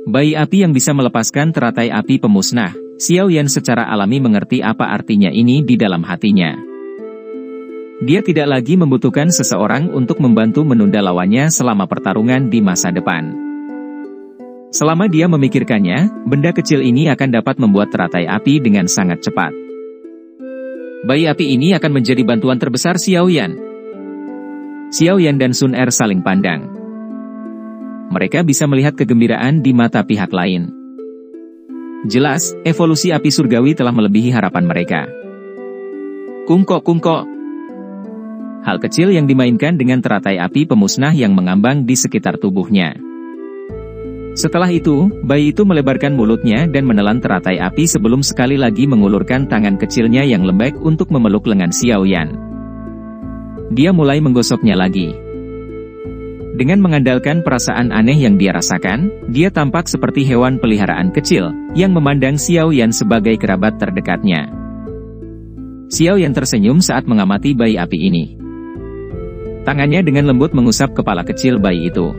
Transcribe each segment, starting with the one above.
Bayi api yang bisa melepaskan teratai api pemusnah, Xiao Yan secara alami mengerti apa artinya ini di dalam hatinya. Dia tidak lagi membutuhkan seseorang untuk membantu menunda lawannya selama pertarungan di masa depan. Selama dia memikirkannya, benda kecil ini akan dapat membuat teratai api dengan sangat cepat. Bayi api ini akan menjadi bantuan terbesar Xiao Yan. Xiao Yan dan Sun Er saling pandang. Mereka bisa melihat kegembiraan di mata pihak lain. Jelas, evolusi api surgawi telah melebihi harapan mereka. Kungko-kungko. Hal kecil yang dimainkan dengan teratai api pemusnah yang mengambang di sekitar tubuhnya. Setelah itu, bayi itu melebarkan mulutnya dan menelan teratai api sebelum sekali lagi mengulurkan tangan kecilnya yang lembek untuk memeluk lengan Xiao Yan. Dia mulai menggosoknya lagi. Dengan mengandalkan perasaan aneh yang dia rasakan, dia tampak seperti hewan peliharaan kecil, yang memandang Xiao Yan sebagai kerabat terdekatnya. Xiao Yan tersenyum saat mengamati bayi api ini. Tangannya dengan lembut mengusap kepala kecil bayi itu.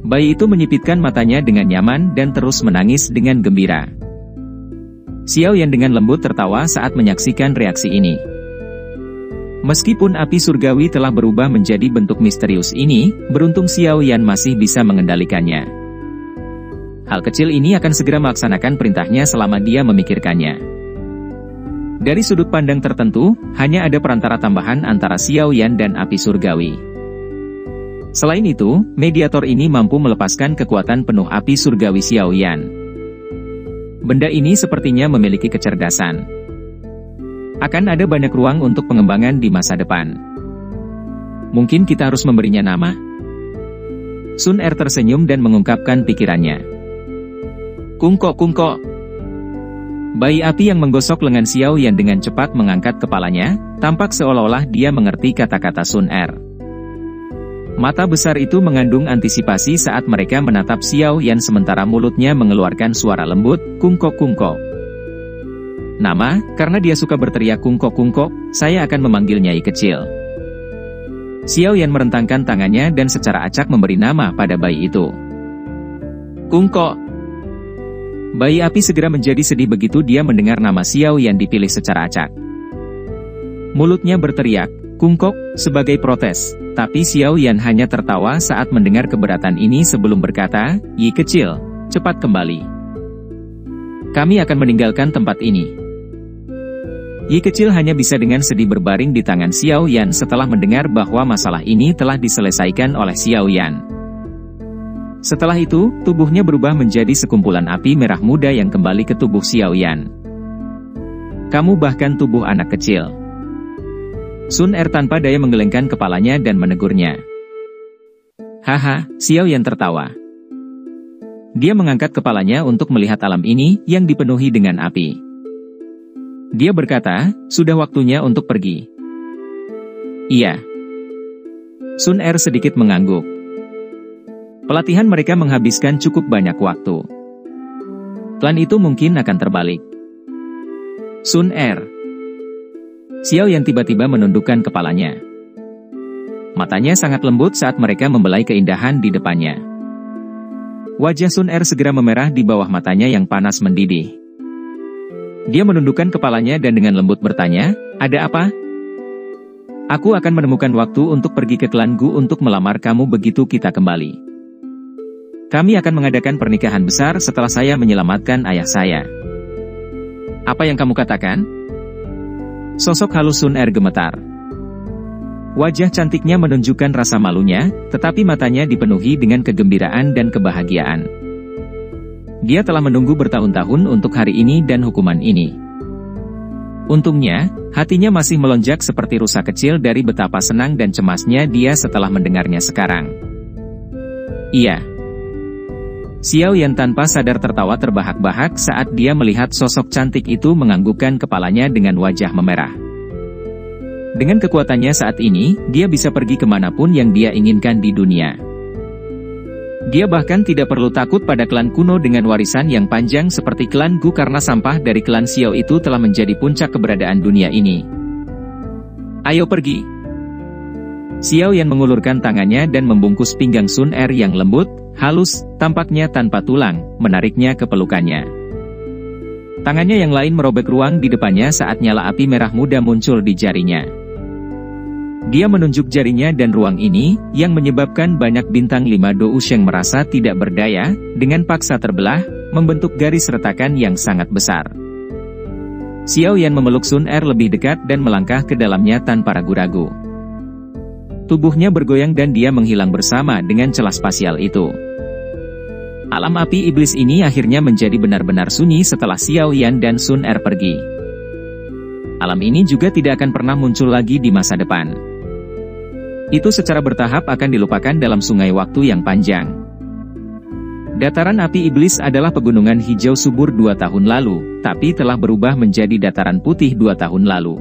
Bayi itu menyipitkan matanya dengan nyaman dan terus menangis dengan gembira. Xiao Yan dengan lembut tertawa saat menyaksikan reaksi ini. Meskipun api surgawi telah berubah menjadi bentuk misterius ini, beruntung Xiao Yan masih bisa mengendalikannya. Hal kecil ini akan segera melaksanakan perintahnya selama dia memikirkannya. Dari sudut pandang tertentu, hanya ada perantara tambahan antara Xiao Yan dan api surgawi. Selain itu, mediator ini mampu melepaskan kekuatan penuh api surgawi Xiao Yan. Benda ini sepertinya memiliki kecerdasan. Akan ada banyak ruang untuk pengembangan di masa depan. Mungkin kita harus memberinya nama. Sun Er tersenyum dan mengungkapkan pikirannya. Kungko-kungko. Bayi api yang menggosok lengan Xiao Yan dengan cepat mengangkat kepalanya, tampak seolah-olah dia mengerti kata-kata Sun Er. Mata besar itu mengandung antisipasi saat mereka menatap Xiao Yan sementara mulutnya mengeluarkan suara lembut, kungko-kungko. Nama, karena dia suka berteriak kungko-kungko, saya akan memanggil Nyai kecil. Xiao Yan merentangkan tangannya dan secara acak memberi nama pada bayi itu. Kungko. Bayi api segera menjadi sedih begitu dia mendengar nama Xiao Yan dipilih secara acak. Mulutnya berteriak, kungkok, sebagai protes, tapi Xiao Yan hanya tertawa saat mendengar keberatan ini sebelum berkata, Yi kecil, cepat kembali. Kami akan meninggalkan tempat ini. Yi kecil hanya bisa dengan sedih berbaring di tangan Xiao Yan setelah mendengar bahwa masalah ini telah diselesaikan oleh Xiao Yan. Setelah itu, tubuhnya berubah menjadi sekumpulan api merah muda yang kembali ke tubuh Xiao Yan. Kamu bahkan tubuh anak kecil. Sun Er tanpa daya menggelengkan kepalanya dan menegurnya. Haha, Xiao Yan tertawa. Dia mengangkat kepalanya untuk melihat alam ini yang dipenuhi dengan api. Dia berkata, sudah waktunya untuk pergi. Iya. Sun Er sedikit mengangguk. Pelatihan mereka menghabiskan cukup banyak waktu. Plan itu mungkin akan terbalik. Sun Er. Xiao Yan tiba-tiba menundukkan kepalanya. Matanya sangat lembut saat mereka membelai keindahan di depannya. Wajah Sun Er segera memerah di bawah matanya yang panas mendidih. Dia menundukkan kepalanya dan dengan lembut bertanya, ada apa? Aku akan menemukan waktu untuk pergi ke klan Gu untuk melamar kamu begitu kita kembali. Kami akan mengadakan pernikahan besar setelah saya menyelamatkan ayah saya. Apa yang kamu katakan? Sosok halus Sun Er gemetar. Wajah cantiknya menunjukkan rasa malunya, tetapi matanya dipenuhi dengan kegembiraan dan kebahagiaan. Dia telah menunggu bertahun-tahun untuk hari ini dan hukuman ini. Untungnya, hatinya masih melonjak seperti rusa kecil dari betapa senang dan cemasnya dia setelah mendengarnya sekarang. Iya. Xiao Yan tanpa sadar tertawa terbahak-bahak saat dia melihat sosok cantik itu menganggukkan kepalanya dengan wajah memerah. Dengan kekuatannya saat ini, dia bisa pergi kemanapun yang dia inginkan di dunia. Dia bahkan tidak perlu takut pada klan kuno dengan warisan yang panjang seperti klan Gu karena sampah dari klan Xiao itu telah menjadi puncak keberadaan dunia ini. Ayo pergi. Xiao Yan mengulurkan tangannya dan membungkus pinggang Sun Er yang lembut, halus, tampaknya tanpa tulang, menariknya ke pelukannya. Tangannya yang lain merobek ruang di depannya saat nyala api merah muda muncul di jarinya. Dia menunjuk jarinya dan ruang ini, yang menyebabkan banyak bintang 5 Dou Sheng merasa tidak berdaya, dengan paksa terbelah, membentuk garis retakan yang sangat besar. Xiao Yan memeluk Sun Er lebih dekat dan melangkah ke dalamnya tanpa ragu-ragu. Tubuhnya bergoyang dan dia menghilang bersama dengan celah spasial itu. Alam api iblis ini akhirnya menjadi benar-benar sunyi setelah Xiao Yan dan Sun Er pergi. Alam ini juga tidak akan pernah muncul lagi di masa depan. Itu secara bertahap akan dilupakan dalam sungai waktu yang panjang. Dataran api iblis adalah pegunungan hijau subur 2 tahun lalu, tapi telah berubah menjadi dataran putih 2 tahun lalu.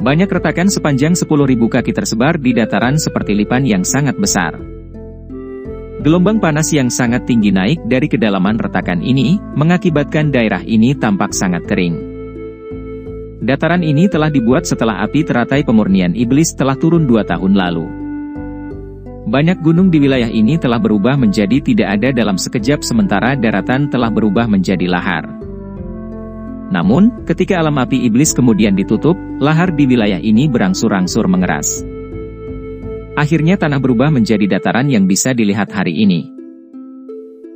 Banyak retakan sepanjang 10.000 kaki tersebar di dataran seperti lipan yang sangat besar. Gelombang panas yang sangat tinggi naik dari kedalaman retakan ini, mengakibatkan daerah ini tampak sangat kering. Dataran ini telah dibuat setelah api teratai pemurnian iblis telah turun 2 tahun lalu. Banyak gunung di wilayah ini telah berubah menjadi tidak ada dalam sekejap sementara daratan telah berubah menjadi lahar. Namun, ketika alam api iblis kemudian ditutup, lahar di wilayah ini berangsur-angsur mengeras. Akhirnya tanah berubah menjadi dataran yang bisa dilihat hari ini.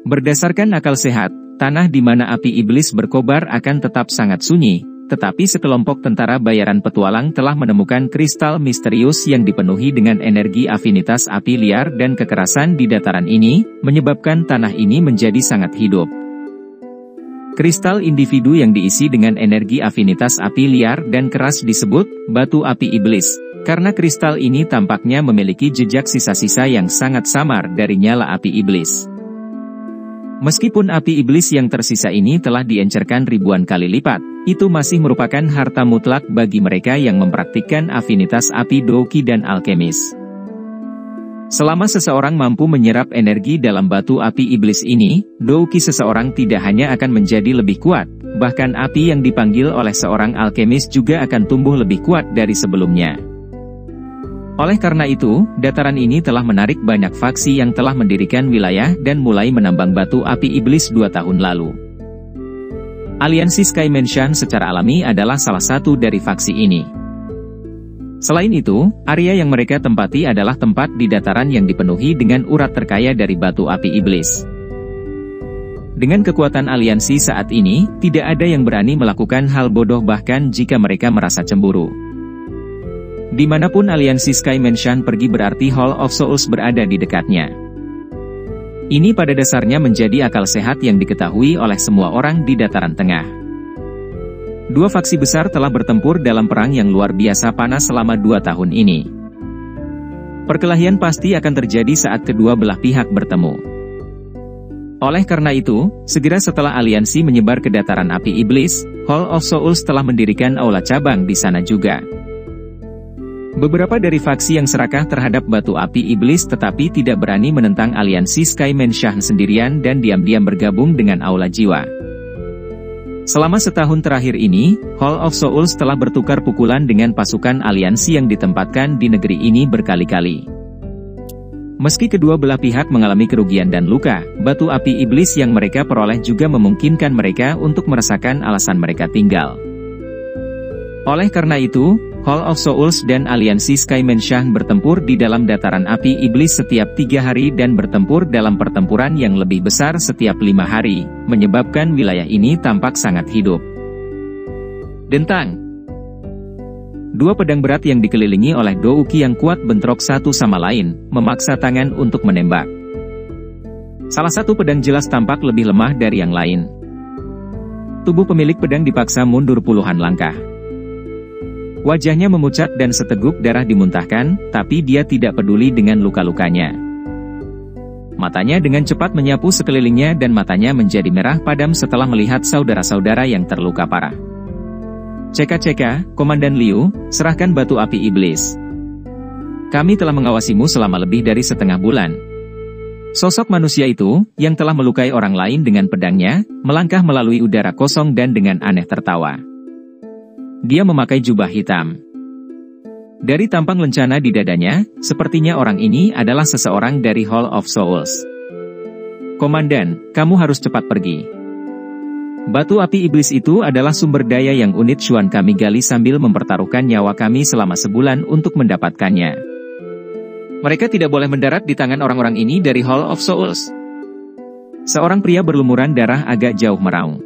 Berdasarkan akal sehat, tanah di mana api iblis berkobar akan tetap sangat sunyi, tetapi sekelompok tentara bayaran petualang telah menemukan kristal misterius yang dipenuhi dengan energi afinitas api liar dan kekerasan di dataran ini, menyebabkan tanah ini menjadi sangat hidup. Kristal individu yang diisi dengan energi afinitas api liar dan keras disebut batu api iblis, karena kristal ini tampaknya memiliki jejak sisa-sisa yang sangat samar dari nyala api iblis. Meskipun api iblis yang tersisa ini telah diencerkan ribuan kali lipat, itu masih merupakan harta mutlak bagi mereka yang mempraktikkan afinitas api Douqi dan alkemis. Selama seseorang mampu menyerap energi dalam batu api iblis ini, Douqi seseorang tidak hanya akan menjadi lebih kuat, bahkan api yang dipanggil oleh seorang alkemis juga akan tumbuh lebih kuat dari sebelumnya. Oleh karena itu, dataran ini telah menarik banyak faksi yang telah mendirikan wilayah dan mulai menambang batu api iblis 2 tahun lalu. Aliansi Sky Mansion secara alami adalah salah satu dari faksi ini. Selain itu, area yang mereka tempati adalah tempat di dataran yang dipenuhi dengan urat terkaya dari batu api iblis. Dengan kekuatan aliansi saat ini, tidak ada yang berani melakukan hal bodoh bahkan jika mereka merasa cemburu. Dimanapun aliansi Sky Mansion pergi berarti Hall of Souls berada di dekatnya. Ini pada dasarnya menjadi akal sehat yang diketahui oleh semua orang di dataran tengah. Dua faksi besar telah bertempur dalam perang yang luar biasa panas selama 2 tahun ini. Perkelahian pasti akan terjadi saat kedua belah pihak bertemu. Oleh karena itu, segera setelah aliansi menyebar ke dataran api iblis, Hall of Souls telah mendirikan aula cabang di sana juga. Beberapa dari faksi yang serakah terhadap batu api iblis tetapi tidak berani menentang aliansi Sky Mansion sendirian dan diam-diam bergabung dengan aula jiwa. Selama setahun terakhir ini, Hall of Souls telah bertukar pukulan dengan pasukan aliansi yang ditempatkan di negeri ini berkali-kali. Meski kedua belah pihak mengalami kerugian dan luka, batu api iblis yang mereka peroleh juga memungkinkan mereka untuk merasakan alasan mereka tinggal. Oleh karena itu, Hall of Souls dan aliansi Sky Mansion bertempur di dalam dataran api iblis setiap 3 hari dan bertempur dalam pertempuran yang lebih besar setiap 5 hari, menyebabkan wilayah ini tampak sangat hidup. Dentang. Dua pedang berat yang dikelilingi oleh Douqi yang kuat bentrok satu sama lain, memaksa tangan untuk menembak. Salah satu pedang jelas tampak lebih lemah dari yang lain. Tubuh pemilik pedang dipaksa mundur puluhan langkah. Wajahnya memucat dan seteguk darah dimuntahkan, tapi dia tidak peduli dengan luka-lukanya. Matanya dengan cepat menyapu sekelilingnya dan matanya menjadi merah padam setelah melihat saudara-saudara yang terluka parah. Ceka-ceka, Komandan Liu, serahkan batu api iblis. Kami telah mengawasimu selama lebih dari setengah bulan. Sosok manusia itu, yang telah melukai orang lain dengan pedangnya, melangkah melalui udara kosong dan dengan aneh tertawa. Dia memakai jubah hitam. Dari tampang lencana di dadanya, sepertinya orang ini adalah seseorang dari Hall of Souls. "Komandan, kamu harus cepat pergi. Batu api iblis itu adalah sumber daya yang unik Xuan kami gali sambil mempertaruhkan nyawa kami selama sebulan untuk mendapatkannya. Mereka tidak boleh mendarat di tangan orang-orang ini dari Hall of Souls." Seorang pria berlumuran darah agak jauh meraung.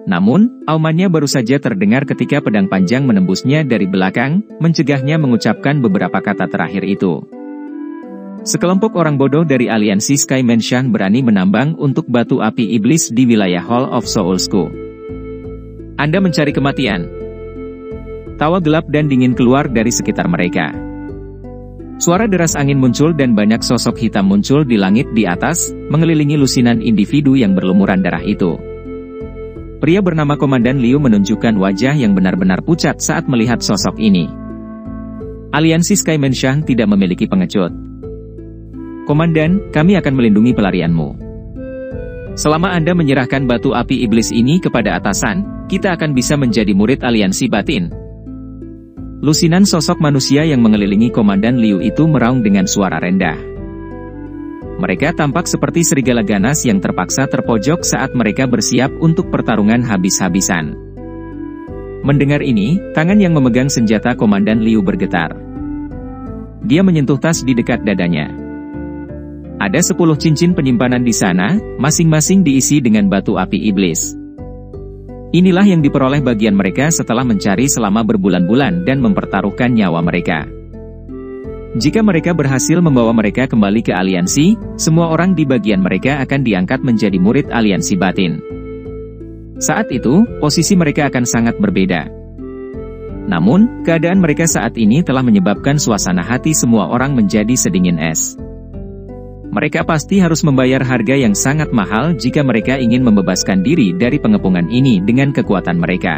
Namun, aumannya baru saja terdengar ketika pedang panjang menembusnya dari belakang, mencegahnya mengucapkan beberapa kata terakhir itu. Sekelompok orang bodoh dari aliansi Sky Mansion berani menambang untuk batu api iblis di wilayah Hall of Soulsku. Anda mencari kematian. Tawa gelap dan dingin keluar dari sekitar mereka. Suara deras angin muncul dan banyak sosok hitam muncul di langit di atas, mengelilingi lusinan individu yang berlumuran darah itu. Pria bernama Komandan Liu menunjukkan wajah yang benar-benar pucat saat melihat sosok ini. Aliansi Sky Mansion tidak memiliki pengecut. "Komandan, kami akan melindungi pelarianmu. Selama Anda menyerahkan batu api iblis ini kepada atasan, kita akan bisa menjadi murid aliansi batin." Lusinan sosok manusia yang mengelilingi Komandan Liu itu meraung dengan suara rendah. Mereka tampak seperti serigala ganas yang terpaksa terpojok saat mereka bersiap untuk pertarungan habis-habisan. Mendengar ini, tangan yang memegang senjata Komandan Liu bergetar. Dia menyentuh tas di dekat dadanya. Ada 10 cincin penyimpanan di sana, masing-masing diisi dengan batu api iblis. Inilah yang diperoleh bagian mereka setelah mencari selama berbulan-bulan dan mempertaruhkan nyawa mereka. Jika mereka berhasil membawa mereka kembali ke aliansi, semua orang di bagian mereka akan diangkat menjadi murid aliansi batin. Saat itu, posisi mereka akan sangat berbeda. Namun, keadaan mereka saat ini telah menyebabkan suasana hati semua orang menjadi sedingin es. Mereka pasti harus membayar harga yang sangat mahal jika mereka ingin membebaskan diri dari pengepungan ini dengan kekuatan mereka.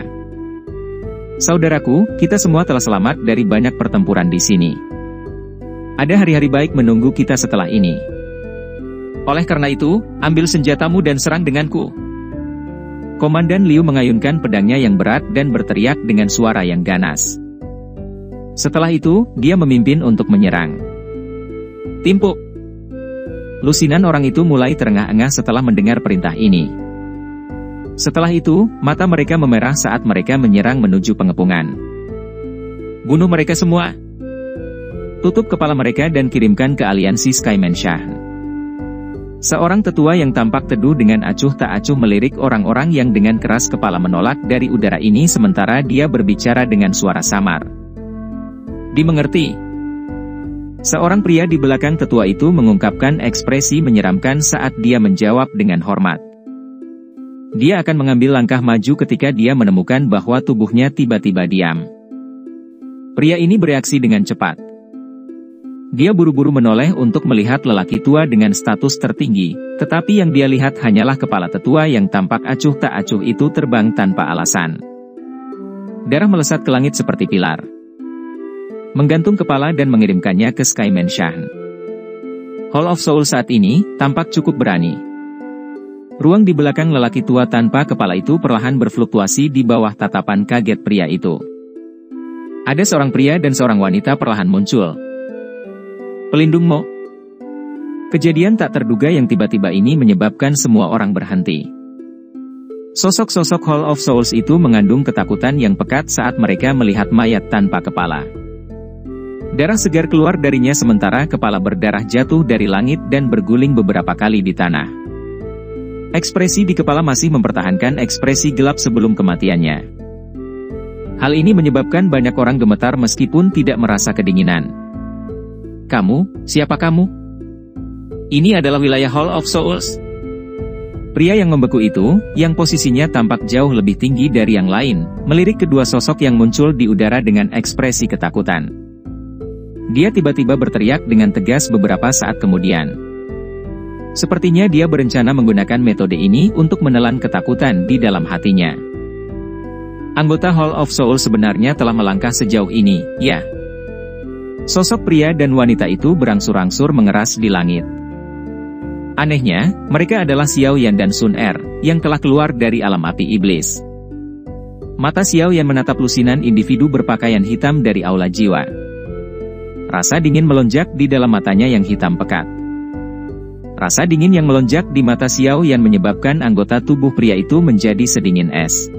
Saudaraku, kita semua telah selamat dari banyak pertempuran di sini. Ada hari-hari baik menunggu kita setelah ini. Oleh karena itu, ambil senjatamu dan serang denganku. Komandan Liu mengayunkan pedangnya yang berat dan berteriak dengan suara yang ganas. Setelah itu, dia memimpin untuk menyerang. Timpuk! Lusinan orang itu mulai terengah-engah setelah mendengar perintah ini. Setelah itu, mata mereka memerah saat mereka menyerang menuju pengepungan. Bunuh mereka semua! Tutup kepala mereka dan kirimkan ke aliansi Sky Mansion. Seorang tetua yang tampak teduh dengan acuh tak acuh melirik orang-orang yang dengan keras kepala menolak dari udara ini sementara dia berbicara dengan suara samar. Dimengerti. Seorang pria di belakang tetua itu mengungkapkan ekspresi menyeramkan saat dia menjawab dengan hormat. Dia akan mengambil langkah maju ketika dia menemukan bahwa tubuhnya tiba-tiba diam. Pria ini bereaksi dengan cepat. Dia buru-buru menoleh untuk melihat lelaki tua dengan status tertinggi, tetapi yang dia lihat hanyalah kepala tetua yang tampak acuh tak acuh itu terbang tanpa alasan. Darah melesat ke langit seperti pilar, menggantung kepala dan mengirimkannya ke Sky Mansion. Hall of Soul saat ini tampak cukup berani. Ruang di belakang lelaki tua tanpa kepala itu perlahan berfluktuasi di bawah tatapan kaget pria itu. Ada seorang pria dan seorang wanita perlahan muncul. Pelindung Mo. Kejadian tak terduga yang tiba-tiba ini menyebabkan semua orang berhenti. Sosok-sosok Hall of Souls itu mengandung ketakutan yang pekat saat mereka melihat mayat tanpa kepala. Darah segar keluar darinya sementara kepala berdarah jatuh dari langit dan berguling beberapa kali di tanah. Ekspresi di kepala masih mempertahankan ekspresi gelap sebelum kematiannya. Hal ini menyebabkan banyak orang gemetar meskipun tidak merasa kedinginan. Kamu, siapa kamu? Ini adalah wilayah Hall of Souls. Pria yang membeku itu, yang posisinya tampak jauh lebih tinggi dari yang lain, melirik kedua sosok yang muncul di udara dengan ekspresi ketakutan. Dia tiba-tiba berteriak dengan tegas beberapa saat kemudian. Sepertinya dia berencana menggunakan metode ini untuk menelan ketakutan di dalam hatinya. Anggota Hall of Soul sebenarnya telah melangkah sejauh ini, ya. Sosok pria dan wanita itu berangsur-angsur mengeras di langit. Anehnya, mereka adalah Xiao Yan dan Sun Er, yang telah keluar dari alam api iblis. Mata Xiao Yan menatap lusinan individu berpakaian hitam dari aula jiwa. Rasa dingin melonjak di dalam matanya yang hitam pekat. Rasa dingin yang melonjak di mata Xiao Yan menyebabkan anggota tubuh pria itu menjadi sedingin es.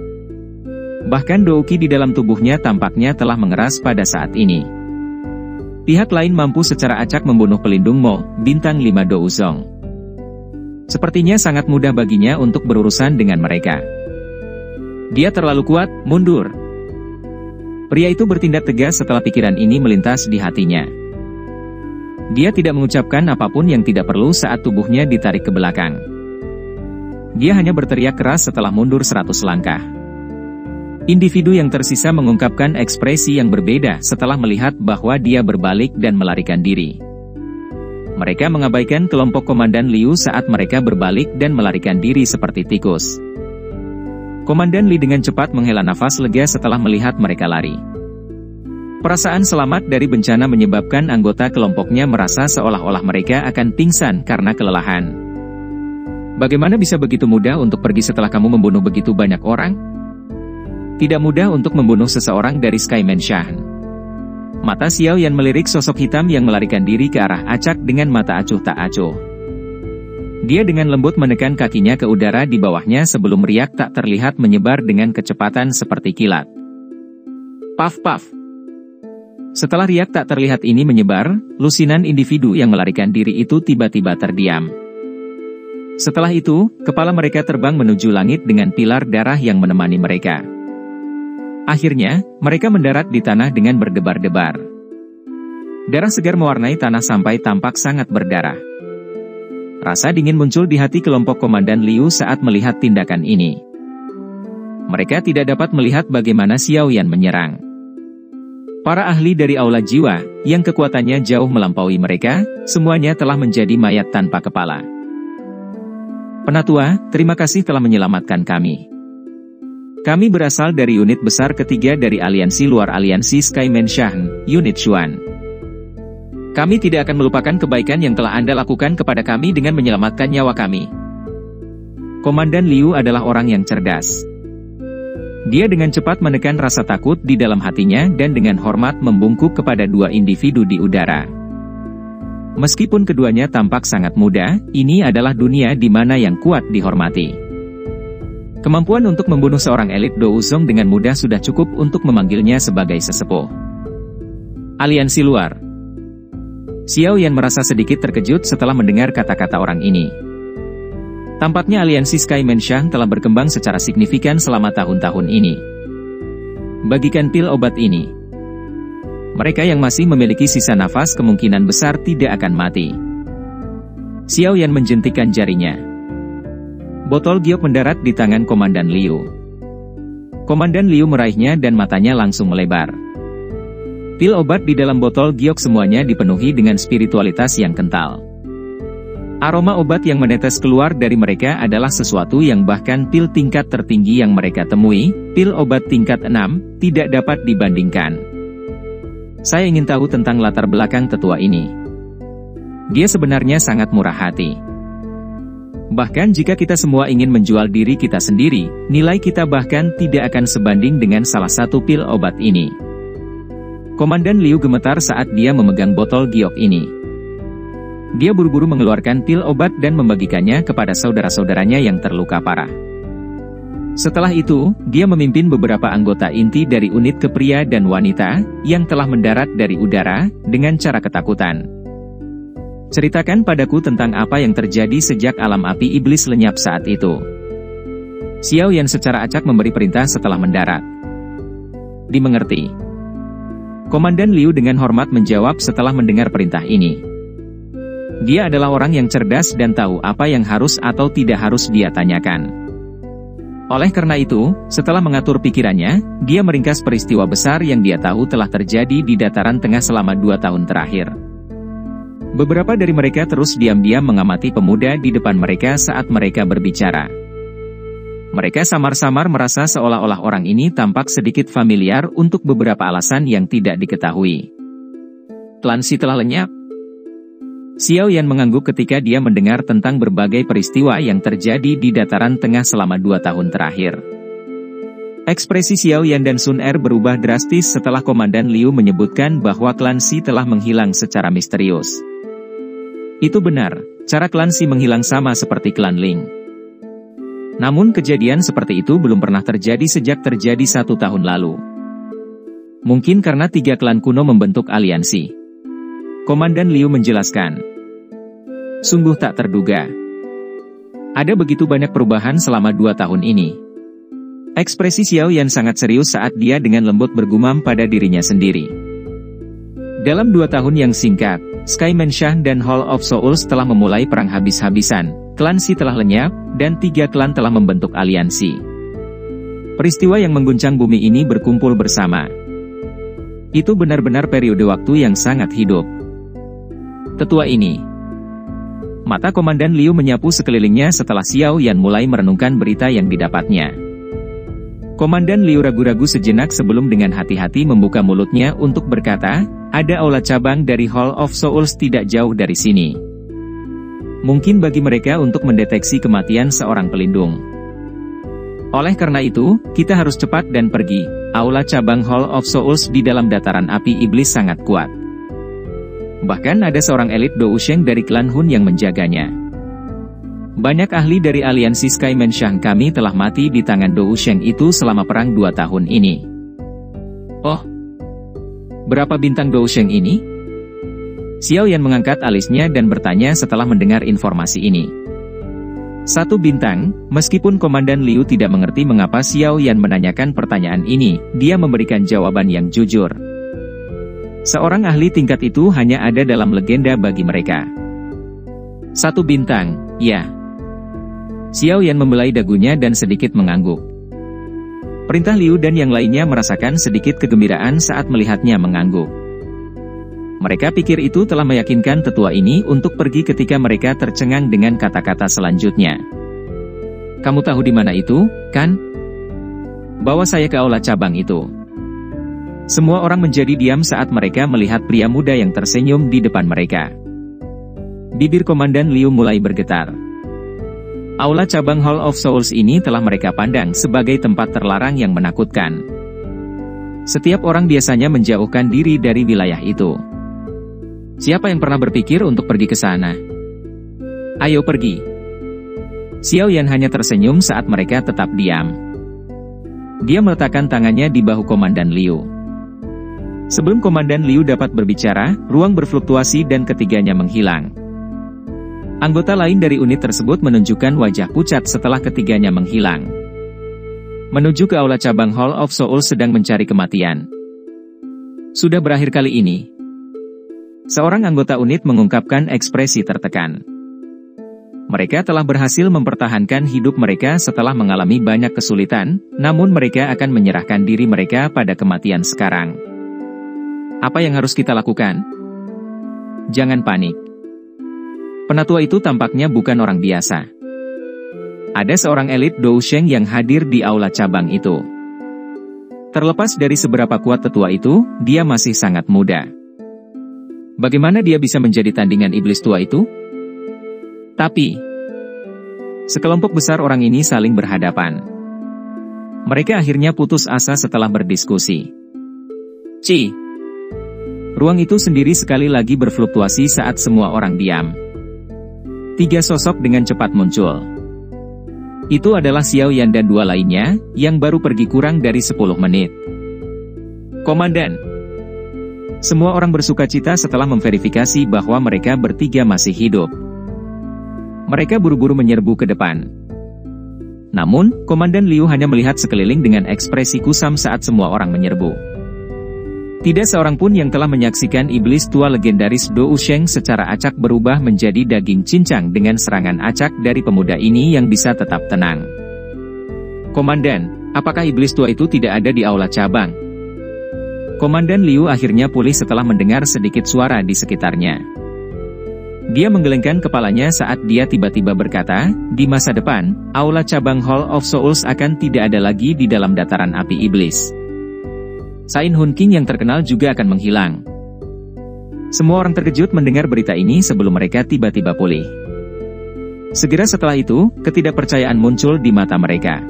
Bahkan Douqi di dalam tubuhnya tampaknya telah mengeras pada saat ini. Pihak lain mampu secara acak membunuh pelindung Mo, bintang 5 Douzong. Sepertinya sangat mudah baginya untuk berurusan dengan mereka. Dia terlalu kuat, mundur. Pria itu bertindak tegas setelah pikiran ini melintas di hatinya. Dia tidak mengucapkan apapun yang tidak perlu saat tubuhnya ditarik ke belakang. Dia hanya berteriak keras setelah mundur 100 langkah. Individu yang tersisa mengungkapkan ekspresi yang berbeda setelah melihat bahwa dia berbalik dan melarikan diri. Mereka mengabaikan kelompok Komandan Liu saat mereka berbalik dan melarikan diri seperti tikus. Komandan Li dengan cepat menghela nafas lega setelah melihat mereka lari. Perasaan selamat dari bencana menyebabkan anggota kelompoknya merasa seolah-olah mereka akan pingsan karena kelelahan. Bagaimana bisa begitu mudah untuk pergi setelah kamu membunuh begitu banyak orang? Tidak mudah untuk membunuh seseorang dari Skyman Shah. Mata Xiao Yan melirik sosok hitam yang melarikan diri ke arah acak dengan mata acuh tak acuh. Dia dengan lembut menekan kakinya ke udara di bawahnya sebelum riak tak terlihat menyebar dengan kecepatan seperti kilat. Paf-paf. Setelah riak tak terlihat ini menyebar, lusinan individu yang melarikan diri itu tiba-tiba terdiam. Setelah itu, kepala mereka terbang menuju langit dengan pilar darah yang menemani mereka. Akhirnya, mereka mendarat di tanah dengan berdebar-debar. Darah segar mewarnai tanah sampai tampak sangat berdarah. Rasa dingin muncul di hati kelompok Komandan Liu saat melihat tindakan ini. Mereka tidak dapat melihat bagaimana Xiao Yan menyerang. Para ahli dari aula jiwa, yang kekuatannya jauh melampaui mereka, semuanya telah menjadi mayat tanpa kepala. Penatua, terima kasih telah menyelamatkan kami. Kami berasal dari unit besar ketiga dari aliansi luar aliansi Skyman Shah, unit Xuan. Kami tidak akan melupakan kebaikan yang telah Anda lakukan kepada kami dengan menyelamatkan nyawa kami. Komandan Liu adalah orang yang cerdas. Dia dengan cepat menekan rasa takut di dalam hatinya dan dengan hormat membungkuk kepada dua individu di udara. Meskipun keduanya tampak sangat muda, ini adalah dunia di mana yang kuat dihormati. Kemampuan untuk membunuh seorang elit Douzong dengan mudah sudah cukup untuk memanggilnya sebagai sesepuh. Aliansi luar. Xiao Yan merasa sedikit terkejut setelah mendengar kata-kata orang ini. Tampaknya aliansi Skyman Shah telah berkembang secara signifikan selama tahun-tahun ini. Bagikan pil obat ini. Mereka yang masih memiliki sisa nafas kemungkinan besar tidak akan mati. Xiao Yan menjentikan jarinya. Botol giok mendarat di tangan Komandan Liu. Komandan Liu meraihnya dan matanya langsung melebar. Pil obat di dalam botol giok semuanya dipenuhi dengan spiritualitas yang kental. Aroma obat yang menetes keluar dari mereka adalah sesuatu yang bahkan pil tingkat tertinggi yang mereka temui, pil obat tingkat 6, tidak dapat dibandingkan. Saya ingin tahu tentang latar belakang tetua ini. Dia sebenarnya sangat murah hati. Bahkan jika kita semua ingin menjual diri kita sendiri, nilai kita bahkan tidak akan sebanding dengan salah satu pil obat ini. Komandan Liu gemetar saat dia memegang botol giok ini. Dia buru-buru mengeluarkan pil obat dan membagikannya kepada saudara-saudaranya yang terluka parah. Setelah itu, dia memimpin beberapa anggota inti dari unit kepria dan wanita, yang telah mendarat dari udara, dengan cara ketakutan. Ceritakan padaku tentang apa yang terjadi sejak alam api iblis lenyap saat itu. Xiao Yan secara acak memberi perintah setelah mendarat. Dimengerti. Komandan Liu dengan hormat menjawab setelah mendengar perintah ini. Dia adalah orang yang cerdas dan tahu apa yang harus atau tidak harus dia tanyakan. Oleh karena itu, setelah mengatur pikirannya, dia meringkas peristiwa besar yang dia tahu telah terjadi di dataran tengah selama 2 tahun terakhir. Beberapa dari mereka terus diam-diam mengamati pemuda di depan mereka saat mereka berbicara. Mereka samar-samar merasa seolah-olah orang ini tampak sedikit familiar untuk beberapa alasan yang tidak diketahui. Klan Si telah lenyap. Xiao Yan mengangguk ketika dia mendengar tentang berbagai peristiwa yang terjadi di dataran tengah selama 2 tahun terakhir. Ekspresi Xiao Yan dan Sun Er berubah drastis setelah Komandan Liu menyebutkan bahwa klan Si telah menghilang secara misterius. Itu benar. cara klan Si menghilang sama seperti klan Ling. Namun kejadian seperti itu belum pernah terjadi sejak terjadi 1 tahun lalu. Mungkin karena 3 klan kuno membentuk aliansi. Komandan Liu menjelaskan. Sungguh tak terduga. Ada begitu banyak perubahan selama 2 tahun ini. Ekspresi Xiao Yan sangat serius saat dia dengan lembut bergumam pada dirinya sendiri. Dalam 2 tahun yang singkat, Sky Mansion dan Hall of Souls telah memulai perang habis-habisan, klan Si telah lenyap, dan 3 klan telah membentuk aliansi. Peristiwa yang mengguncang bumi ini berkumpul bersama. Itu benar-benar periode waktu yang sangat hidup. Tetua ini. Mata Komandan Liu menyapu sekelilingnya setelah Xiao Yan mulai merenungkan berita yang didapatnya. Komandan Liu ragu-ragu sejenak sebelum dengan hati-hati membuka mulutnya untuk berkata, ada aula cabang dari Hall of Souls tidak jauh dari sini. Mungkin bagi mereka untuk mendeteksi kematian seorang pelindung. Oleh karena itu, kita harus cepat dan pergi. Aula cabang Hall of Souls di dalam dataran api iblis sangat kuat. Bahkan ada seorang elit Dou Sheng dari klan Hun yang menjaganya. Banyak ahli dari aliansi Sky Mansion kami telah mati di tangan Dou Sheng itu selama perang 2 tahun ini. Oh, berapa bintang Dou Sheng ini? Xiao Yan mengangkat alisnya dan bertanya setelah mendengar informasi ini. 1 bintang, meskipun Komandan Liu tidak mengerti mengapa Xiao Yan menanyakan pertanyaan ini, dia memberikan jawaban yang jujur. Seorang ahli tingkat itu hanya ada dalam legenda bagi mereka. 1 bintang, ya. Xiao Yan membelai dagunya dan sedikit mengangguk. Perintah Liu dan yang lainnya merasakan sedikit kegembiraan saat melihatnya mengangguk. Mereka pikir itu telah meyakinkan tetua ini untuk pergi ketika mereka tercengang dengan kata-kata selanjutnya. Kamu tahu di mana itu, kan? Bawa saya ke aula cabang itu. Semua orang menjadi diam saat mereka melihat pria muda yang tersenyum di depan mereka. Bibir Komandan Liu mulai bergetar. Aula cabang Hall of Souls ini telah mereka pandang sebagai tempat terlarang yang menakutkan. Setiap orang biasanya menjauhkan diri dari wilayah itu. Siapa yang pernah berpikir untuk pergi ke sana? Ayo pergi. Xiao Yan hanya tersenyum saat mereka tetap diam. Dia meletakkan tangannya di bahu Komandan Liu. Sebelum Komandan Liu dapat berbicara, ruang berfluktuasi dan ketiganya menghilang. Anggota lain dari unit tersebut menunjukkan wajah pucat setelah ketiganya menghilang. Menuju ke aula cabang Hall of Souls sedang mencari kematian. Sudah berakhir kali ini. Seorang anggota unit mengungkapkan ekspresi tertekan. Mereka telah berhasil mempertahankan hidup mereka setelah mengalami banyak kesulitan, namun mereka akan menyerahkan diri mereka pada kematian sekarang. Apa yang harus kita lakukan? Jangan panik. Penatua itu tampaknya bukan orang biasa. Ada seorang elit Dou Sheng yang hadir di aula cabang itu. Terlepas dari seberapa kuat tetua itu, dia masih sangat muda. Bagaimana dia bisa menjadi tandingan iblis tua itu? Tapi, sekelompok besar orang ini saling berhadapan. Mereka akhirnya putus asa setelah berdiskusi. Ruang itu sendiri sekali lagi berfluktuasi saat semua orang diam. 3 sosok dengan cepat muncul. Itu adalah Xiao Yan dan 2 lainnya, yang baru pergi kurang dari 10 menit. Komandan. Semua orang bersukacita setelah memverifikasi bahwa mereka bertiga masih hidup. Mereka buru-buru menyerbu ke depan. Namun, Komandan Liu hanya melihat sekeliling dengan ekspresi kusam saat semua orang menyerbu. Tidak seorang pun yang telah menyaksikan iblis tua legendaris Dou Sheng secara acak berubah menjadi daging cincang dengan serangan acak dari pemuda ini yang bisa tetap tenang. Komandan, apakah iblis tua itu tidak ada di aula cabang? Komandan Liu akhirnya pulih setelah mendengar sedikit suara di sekitarnya. Dia menggelengkan kepalanya saat dia tiba-tiba berkata, di masa depan, aula cabang Hall of Souls akan tidak ada lagi di dalam dataran api iblis. Sain Hun King yang terkenal juga akan menghilang. Semua orang terkejut mendengar berita ini sebelum mereka tiba-tiba pulih. Segera setelah itu, ketidakpercayaan muncul di mata mereka.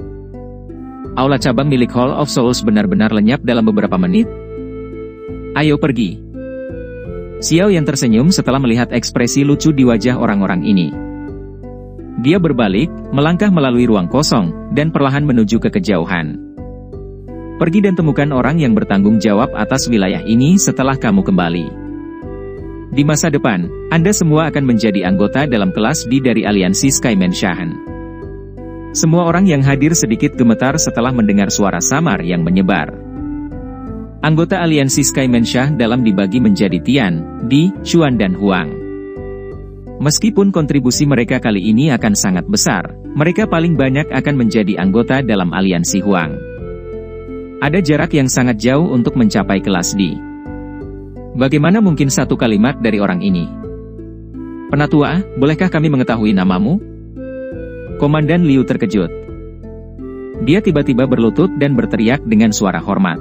Aula cabang milik Hall of Souls benar-benar lenyap dalam beberapa menit. Ayo pergi. Xiao Yan tersenyum setelah melihat ekspresi lucu di wajah orang-orang ini. Dia berbalik, melangkah melalui ruang kosong, dan perlahan menuju ke kejauhan. Pergi dan temukan orang yang bertanggung jawab atas wilayah ini setelah kamu kembali. Di masa depan, Anda semua akan menjadi anggota dalam kelas D dari aliansi Skymenshahan. Semua orang yang hadir sedikit gemetar setelah mendengar suara samar yang menyebar. Anggota aliansi Skymenshah dalam dibagi menjadi Tian, Di, Xuan dan Huang. Meskipun kontribusi mereka kali ini akan sangat besar, mereka paling banyak akan menjadi anggota dalam aliansi Huang. Ada jarak yang sangat jauh untuk mencapai kelas D. Bagaimana mungkin satu kalimat dari orang ini? Penatua, bolehkah kami mengetahui namamu? Komandan Liu terkejut. Dia tiba-tiba berlutut dan berteriak dengan suara hormat.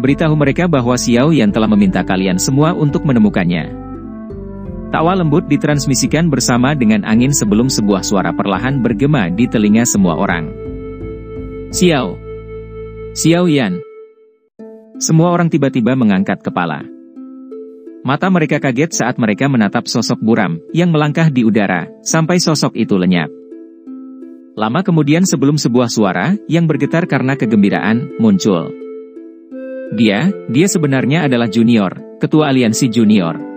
Beritahu mereka bahwa Xiao Yan telah meminta kalian semua untuk menemukannya. Tawa lembut ditransmisikan bersama dengan angin sebelum sebuah suara perlahan bergema di telinga semua orang. Xiao Yan. Semua orang tiba-tiba mengangkat kepala. Mata mereka kaget saat mereka menatap sosok buram yang melangkah di udara, sampai sosok itu lenyap. Lama kemudian sebelum sebuah suara yang bergetar karena kegembiraan muncul. Dia sebenarnya adalah junior, ketua aliansi junior.